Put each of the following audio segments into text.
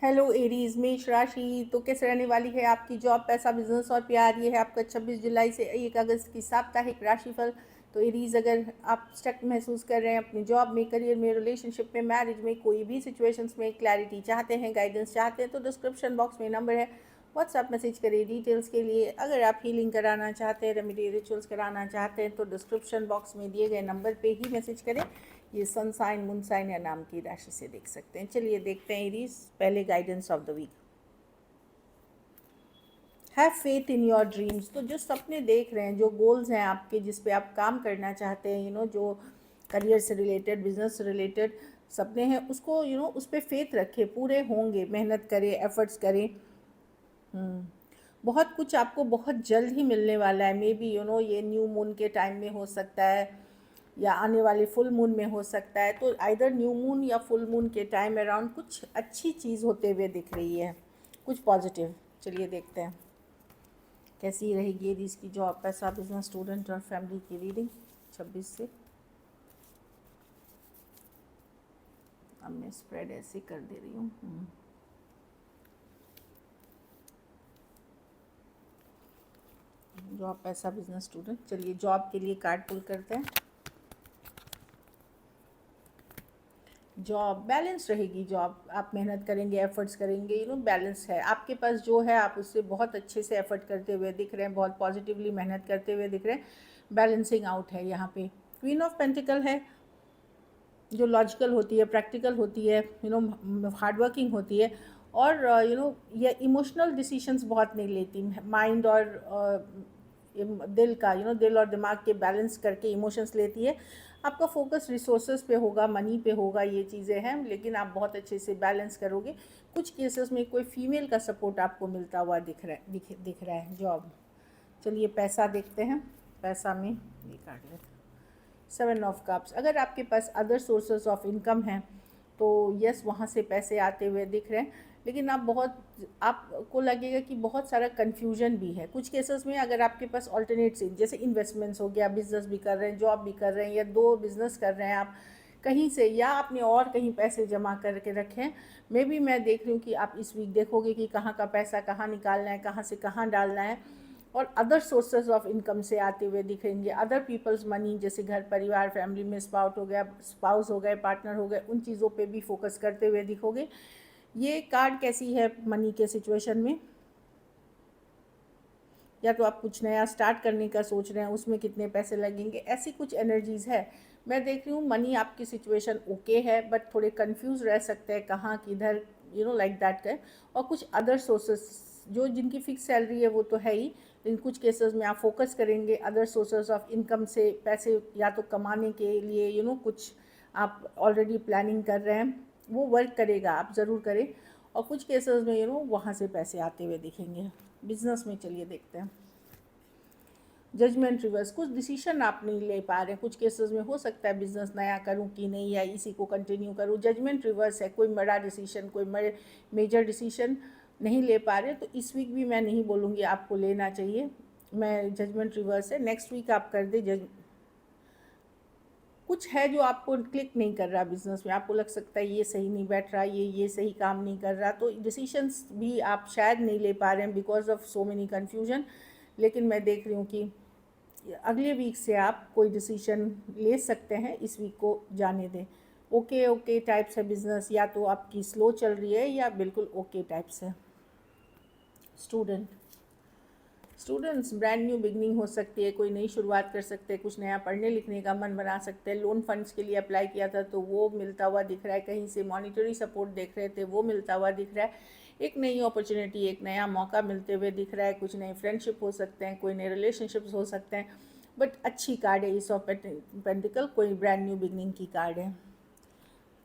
Hello Aries, मेष राशि तो कैसे रहने वाली है आपकी जॉब, पैसा, बिजनेस और प्यार। ये है आपका 26 जुलाई से 1 अगस्त की साप्ताहिक राशिफल। तो एरीज, अगर आप स्टक महसूस कर रहे हैं अपनी जॉब में, करियर में, रिलेशनशिप में, मैरिज में, कोई भी सिचुएशंस में क्लैरिटी चाहते हैं, गाइडेंस चाहते हैं, तो डिस्क्रिप्शन बॉक्स में नंबर है, व्हाट्सएप मैसेज करिए डिटेल्स के लिए। अगर आप हीलिंग कराना चाहते हैं, रेमेडी रिचुअल्स कराना चाहते हैं, तो डिस्क्रिप्शन बॉक्स में दिए गए नंबर पे ही मैसेज करें। ये सन साइन, मून साइन या नाम की राशि से देख सकते हैं। चलिए देखते हैं एरीज, पहले guidance of the week. Have faith in your dreams. तो जो सपने देख रहे हैं, जो गोल्स हैं आपके, जिस पे आप काम करना चाहते हैं, जो करियर से रिलेटेड, बिजनेस से रिलेटेड सपने हैं, उसको उस पर फेथ रखें, पूरे होंगे। मेहनत करें, एफर्ट्स करें। बहुत कुछ आपको बहुत जल्द ही मिलने वाला है। मे बी ये न्यू मून के टाइम में हो सकता है या आने वाले फुल मून में हो सकता है। तो आइदर न्यू मून या फुल मून के टाइम अराउंड कुछ अच्छी चीज़ होते हुए दिख रही है, कुछ पॉजिटिव। चलिए देखते हैं कैसी रहेगी ये इसकी जॉब, पैसा, बिजनेस, स्टूडेंट और फैमिली की रीडिंग 26 से। अब मैं स्प्रेड ऐसे कर दे रही हूँ। जॉब, पैसा, बिजनेस, स्टूडेंट। चलिए जॉब के लिए कार्ड पुल करते हैं। जॉब बैलेंस रहेगी। जॉब आप मेहनत करेंगे, एफर्ट्स करेंगे, बैलेंस है आपके पास जो है। आप उससे बहुत अच्छे से एफर्ट करते हुए दिख रहे हैं, बहुत पॉजिटिवली मेहनत करते हुए दिख रहे हैं। बैलेंसिंग आउट है यहाँ पे। क्वीन ऑफ पेंटिकल है, जो लॉजिकल होती है, प्रैक्टिकल होती है, हार्ड वर्किंग होती है। और ये इमोशनल डिसीशंस बहुत नहीं लेती। माइंड और दिल का, दिल और दिमाग के बैलेंस करके इमोशंस लेती है। आपका फोकस रिसोर्सेज पे होगा, मनी पे होगा, ये चीज़ें हैं, लेकिन आप बहुत अच्छे से बैलेंस करोगे। कुछ केसेस में कोई फीमेल का सपोर्ट आपको मिलता हुआ दिख रहा है जॉब। चलिए पैसा देखते हैं। पैसा में ये काट लेते हैं। 7 ऑफ कप्स। अगर आपके पास अदर सोर्सेज ऑफ इनकम हैं तो यस, वहाँ से पैसे आते हुए दिख रहे हैं, लेकिन आपको लगेगा कि बहुत सारा कन्फ्यूजन भी है कुछ केसेस में। अगर आपके पास ऑल्टरनेट, जैसे इन्वेस्टमेंट्स हो गया, बिजनेस भी कर रहे हैं, जॉब भी कर रहे हैं, या 2 बिजनेस कर रहे हैं आप कहीं से, या आपने और कहीं पैसे जमा करके रखे हैं। मे बी मैं देख रही हूँ कि आप इस वीक देखोगे कि कहाँ का पैसा कहाँ निकालना है, कहाँ से कहाँ डालना है। और अदर सोर्सेज ऑफ इनकम से आते हुए दिखेंगे। अदर पीपल्स मनी, जैसे घर परिवार, फैमिली में स्पाउस हो गए, पार्टनर हो गए, उन चीज़ों पे भी फोकस करते हुए दिखोगे। ये कार्ड कैसी है मनी के सिचुएशन में? या तो आप कुछ नया स्टार्ट करने का सोच रहे हैं, उसमें कितने पैसे लगेंगे, ऐसी कुछ एनर्जीज़ है। मैं देख रही हूँ मनी आपकी सिचुएशन ओके है, बट थोड़े कंफ्यूज रह सकते हैं कहाँ किधर, लाइक दैट है। और कुछ अदर सोर्सेस, जिनकी फिक्स सैलरी है वो तो है ही, लेकिन कुछ केसेस में आप फोकस करेंगे अदर सोर्सेस ऑफ इनकम से पैसे या तो कमाने के लिए, कुछ आप ऑलरेडी प्लानिंग कर रहे हैं, वो वर्क करेगा, आप ज़रूर करें। और कुछ केसेस में वहाँ से पैसे आते हुए दिखेंगे। बिजनेस में चलिए देखते हैं। Judgement reverse. कुछ डिसीजन आप नहीं ले पा रहे हैं, कुछ केसेस में हो सकता है बिजनेस नया करूं कि नहीं, या इसी को कंटिन्यू करूं। जजमेंट रिवर्स है, कोई बड़ा डिसीजन, कोई मेजर डिसीजन नहीं ले पा रहे। तो इस वीक भी मैं नहीं बोलूँगी आपको लेना चाहिए, मैं जजमेंट रिवर्स है। नेक्स्ट वीक आप कर दे। कुछ है जो आपको क्लिक नहीं कर रहा बिजनेस में, आपको लग सकता है ये सही नहीं बैठ रहा, ये सही काम नहीं कर रहा, तो डिसीशंस भी आप शायद नहीं ले पा रहे हैं because of so many confusion. लेकिन मैं देख रही हूँ कि अगले वीक से आप कोई डिसीजन ले सकते हैं, इस वीक को जाने दें। ओके ओके टाइप्स है बिजनेस, या तो आपकी स्लो चल रही है या बिल्कुल ओके टाइप्स है। स्टूडेंट्स ब्रांड न्यू बिगनिंग हो सकती है, कोई नई शुरुआत कर सकते हैं, कुछ नया पढ़ने लिखने का मन बना सकते हैं। लोन फंड्स के लिए अप्लाई किया था तो वो मिलता हुआ दिख रहा है, कहीं से मॉनिटरी सपोर्ट देख रहे थे वो मिलता हुआ दिख रहा है। एक नई अपॉर्चुनिटी, एक नया मौका मिलते हुए दिख रहा है। कुछ नए फ्रेंडशिप हो सकते हैं, कोई नए रिलेशनशिप्स हो सकते हैं, बट अच्छी कार्ड है इस ऑफ पेंटिकल, कोई ब्रांड न्यू बिगनिंग की कार्ड है।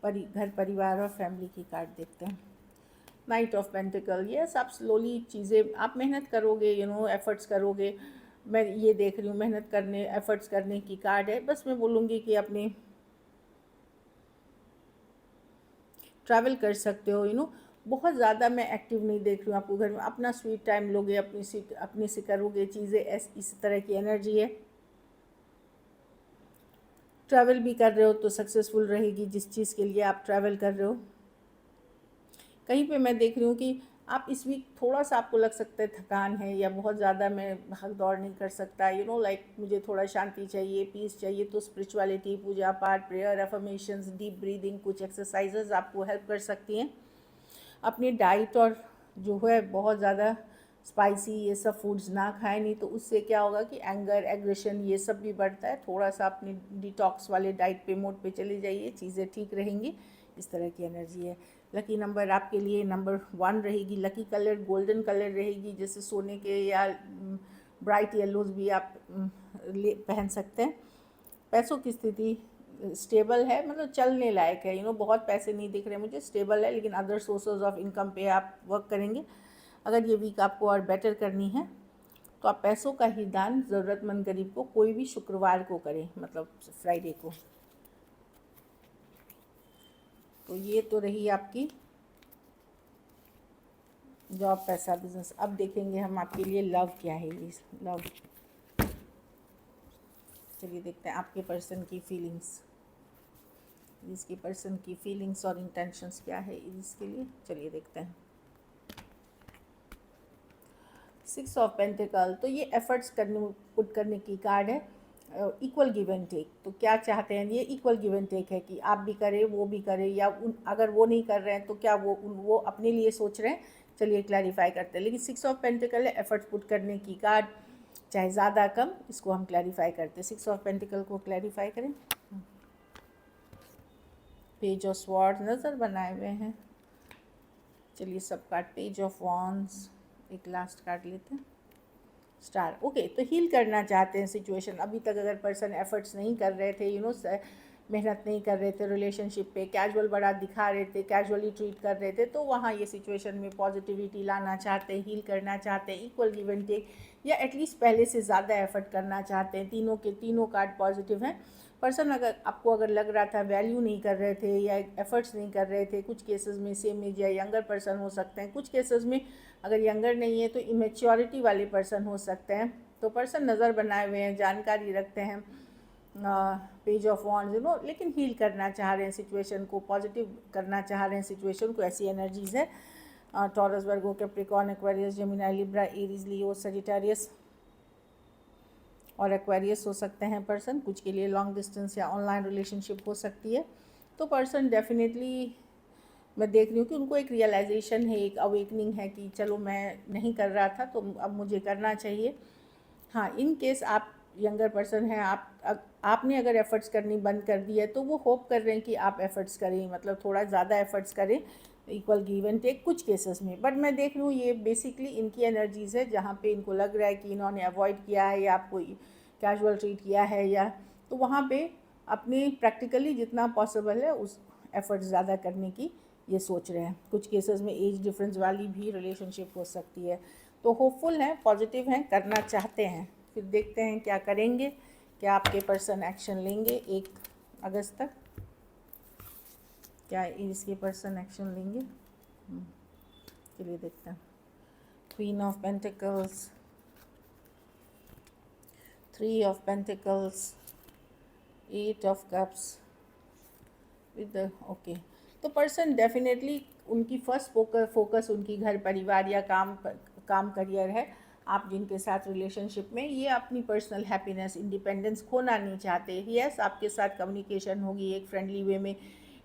घर परिवार और फैमिली की कार्ड देखते हैं। Night of pentacle. यस, आप स्लोली चीज़ें, आप मेहनत करोगे, एफर्ट्स करोगे। मैं ये देख रही हूँ मेहनत करने, एफर्ट्स करने की कार्ड है। बस मैं बोलूँगी कि अपने ट्रैवल कर सकते हो, बहुत ज़्यादा मैं एक्टिव नहीं देख रही हूँ आपको घर में। अपना स्वीट टाइम लोगे, अपनी से करोगे चीज़ें, इस तरह की एनर्जी है। ट्रैवल भी कर रहे हो तो सक्सेसफुल रहेगी जिस चीज़ के लिए आप ट्रैवल कर रहे हो। कहीं पे मैं देख रही हूँ कि आप इस वीक थोड़ा सा आपको लग सकता है थकान है, या बहुत ज़्यादा मैं भाग दौड़ नहीं कर सकता, लाइक मुझे थोड़ा शांति चाहिए, पीस चाहिए। तो स्पिरिचुअलिटी, पूजा पाठ, प्रेयर, अफर्मेशंस, डीप ब्रीदिंग, कुछ एक्सरसाइजेज आपको हेल्प कर सकती हैं। अपनी डाइट और जो है बहुत ज़्यादा स्पाइसी ये सब फूड्स ना खाएं, नहीं तो उससे क्या होगा कि एंगर, एग्रेशन ये सब भी बढ़ता है। थोड़ा सा अपनी डिटॉक्स वाले डाइट पे, मोड पे चले जाइए, चीज़ें ठीक रहेंगी। इस तरह की एनर्जी है। लकी नंबर आपके लिए नंबर 1 रहेगी। लकी कलर गोल्डन कलर रहेगी, जैसे सोने के या ब्राइट येलोज भी आप पहन सकते हैं। पैसों की स्थिति स्टेबल है, मतलब चलने लायक है। बहुत पैसे नहीं दिख रहे मुझे, स्टेबल है, लेकिन अदर सोर्सेज ऑफ इनकम पे आप वर्क करेंगे। अगर ये वीक आपको और बेटर करनी है तो आप पैसों का ही दान ज़रूरतमंद गरीब को कोई भी शुक्रवार को करें, मतलब फ्राइडे को। तो ये तो रही आपकी जॉब, पैसा, बिजनेस। अब देखेंगे हम आपके लिए लव क्या है। ये लव, चलिए देखते हैं आपके पर्सन की फीलिंग्स, इसके पर्सन की फीलिंग्स और इंटेंशंस क्या है इसके लिए। चलिए देखते हैं। 6 ऑफ पेंटिकल, तो ये एफर्ट्स पुट करने की कार्ड है। Equal give and take. तो क्या चाहते हैं ये? इक्वल गिव एंड टेक है कि आप भी करें, वो भी करें, या अगर वो नहीं कर रहे हैं तो क्या वो अपने लिए सोच रहे हैं। चलिए क्लैरिफाई करते हैं। लेकिन 6 ऑफ पेंटिकल है, एफर्ट्स पुट करने की कार्ड, चाहे ज़्यादा कम, इसको हम क्लैरिफाई करते हैं। 6 ऑफ पेंटिकल को क्लैरिफाई करें। पेज ऑफ स्वॉर्ड्स नज़र बनाए हुए हैं। चलिए सब कार्ड, पेज ऑफ वॉन्ड्स, एक लास्ट कार्ड लेते हैं, स्टार। ओके, तो हील करना चाहते हैं सिचुएशन। अभी तक अगर पर्सन एफर्ट्स नहीं कर रहे थे, मेहनत नहीं कर रहे थे रिलेशनशिप पे, कैजुअल बड़ा दिखा रहे थे, कैजुअली ट्रीट कर रहे थे, तो वहाँ ये सिचुएशन में पॉजिटिविटी लाना चाहते हैं, हील करना चाहते हैं, इक्वल गिव एंड टेक, या एटलीस्ट पहले से ज़्यादा एफर्ट करना चाहते हैं। तीनों के तीनों कार्ड पॉजिटिव हैं। पर्सन अगर लग रहा था वैल्यू नहीं कर रहे थे या एफर्ट्स नहीं कर रहे थे, कुछ केसेस में सेम एज या यंगर पर्सन हो सकते हैं, कुछ केसेस में अगर यंगर नहीं है तो इमेच्योरिटी वाले पर्सन हो सकते हैं। तो पर्सन नज़र बनाए हुए हैं, जानकारी रखते हैं, पेज ऑफ वॉन्ड्स, लेकिन हील करना चाह रहे हैं सिचुएशन को, पॉजिटिव करना चाह रहे हैं सिचुएशन को। ऐसी एनर्जीज़ है। Taurus, Virgo, Capricorn, Aquarius, Gemini, Libra, Aries, Leo, Sagittarius और एक्वेरियस हो सकते हैं पर्सन। कुछ के लिए लॉन्ग डिस्टेंस या ऑनलाइन रिलेशनशिप हो सकती है। तो पर्सन डेफिनेटली मैं देख रही हूँ कि उनको एक रियलाइजेशन है, एक अवेकनिंग है कि चलो मैं नहीं कर रहा था तो अब मुझे करना चाहिए। हाँ, इन केस आप यंगर पर्सन हैं, आपने अगर एफ़र्ट्स करनी बंद कर दी है तो वो होप कर रहे हैं कि आप एफ़र्ट्स करें, मतलब थोड़ा ज़्यादा एफ़र्ट्स करें, इक्वल गिव एंड टेक कुछ केसेस में। बट मैं देख रही हूँ ये बेसिकली इनकी एनर्जीज़ है, जहाँ पे इनको लग रहा है कि इन्होंने अवॉइड किया है या आपको कैजुअल ट्रीट किया है, या तो वहाँ पे अपने प्रैक्टिकली जितना पॉसिबल है उस एफ़र्ट्स ज़्यादा करने की ये सोच रहे हैं। कुछ केसेस में एज डिफरेंस वाली भी रिलेशनशिप हो सकती है। तो होपफुल हैं, पॉजिटिव हैं, करना चाहते हैं। फिर देखते हैं क्या करेंगे, क्या आपके पर्सन एक्शन लेंगे 1 अगस्त तक, क्या इसके पर्सन एक्शन लेंगे। चलिए देखते हैं। Queen of pentacles, 3 of pentacles, 8 of cups with okay. तो पर्सन डेफिनेटली उनकी फर्स्ट फोकस उनकी घर परिवार या काम करियर है। आप जिनके साथ रिलेशनशिप में, ये अपनी पर्सनल हैप्पीनेस, इंडिपेंडेंस खोना नहीं चाहते। यस, आपके साथ कम्युनिकेशन होगी एक फ्रेंडली वे में।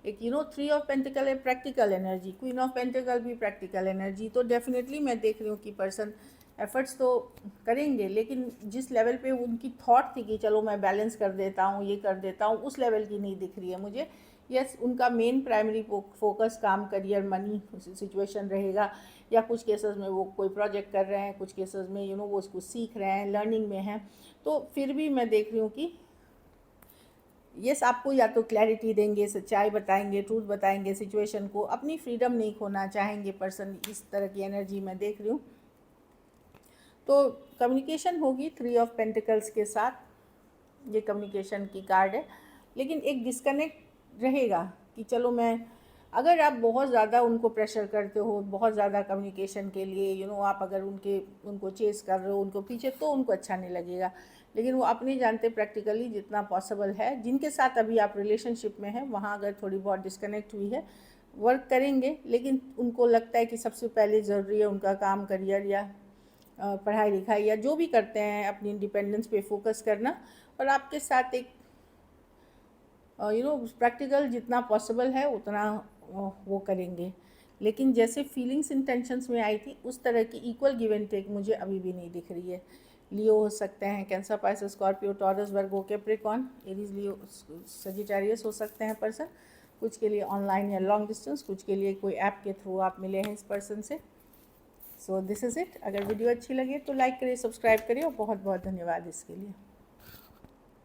एक 3 ऑफ पेंटिकल है, practical energy, queen of pentacle भी प्रैक्टिकल एनर्जी। तो डेफिनेटली मैं देख रही हूँ कि पर्सन एफर्ट्स तो करेंगे, लेकिन जिस लेवल पे उनकी थॉट थी कि चलो मैं बैलेंस कर देता हूँ, ये कर देता हूँ, उस लेवल की नहीं दिख रही है मुझे। यस, उनका मेन प्राइमरी फोकस काम, करियर, मनी सिचुएशन रहेगा, या कुछ केसेस में वो कोई प्रोजेक्ट कर रहे हैं, कुछ केसेस में वो उसको सीख रहे हैं, लर्निंग में हैं। तो फिर भी मैं देख रही हूँ कि यस, आपको या तो क्लैरिटी देंगे, सच्चाई बताएंगे, ट्रूथ बताएंगे सिचुएशन को, अपनी फ्रीडम नहीं खोना चाहेंगे पर्सन। इस तरह की एनर्जी मैं देख रही हूँ। तो कम्युनिकेशन होगी 3 ऑफ पेंटिकल्स के साथ, ये कम्युनिकेशन की कार्ड है। लेकिन एक डिस्कनेक्ट रहेगा कि चलो मैं, अगर आप बहुत ज़्यादा उनको प्रेशर करते हो, बहुत ज़्यादा कम्युनिकेशन के लिए आप अगर उनको चेस कर रहे हो, उनको पीछे, तो उनको अच्छा नहीं लगेगा। लेकिन वो अपने जानते प्रैक्टिकली जितना पॉसिबल है, जिनके साथ अभी आप रिलेशनशिप में हैं, वहाँ अगर थोड़ी बहुत डिस्कनेक्ट हुई है वर्क करेंगे, लेकिन उनको लगता है कि सबसे पहले ज़रूरी है उनका काम, करियर या पढ़ाई लिखाई या जो भी करते हैं अपनी इंडिपेंडेंस पे फोकस करना, और आपके साथ एक प्रैक्टिकल जितना पॉसिबल है उतना वो करेंगे। लेकिन जैसे फीलिंग्स इंटेंशंस में आई थी उस तरह की इक्वल गिव एंड टेक मुझे अभी भी नहीं दिख रही है। लियो हो सकते हैं, कैंसर, पाइसेस, स्कॉर्पियो, टॉरस, वर्गो, कैप्रिकॉन, एरीज, लियो, सजिटेरियस हो सकते हैं पर्सन। कुछ के लिए ऑनलाइन या लॉन्ग डिस्टेंस, कुछ के लिए कोई ऐप के थ्रू आप मिले हैं इस पर्सन से। So this is it. अगर वीडियो अच्छी लगे तो लाइक करिए, सब्सक्राइब करिए, और बहुत बहुत धन्यवाद इसके लिए।